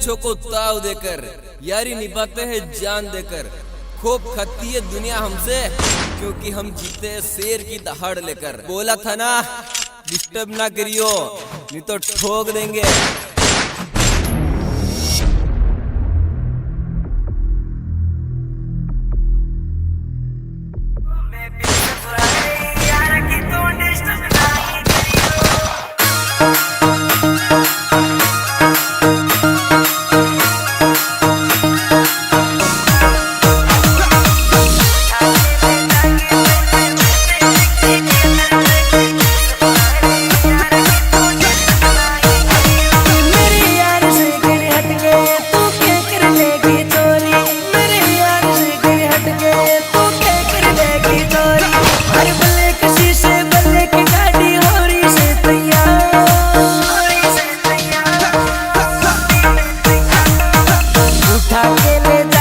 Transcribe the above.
पीछों को ताव देकर, यारी निभाते हैं जान देकर। खूब खाती है दुनिया हमसे, क्योंकि हम जीते शेर की दहाड़ लेकर। बोला था ना डिस्टर्ब ना करियो, नहीं तो ठोक देंगे। उठा के ले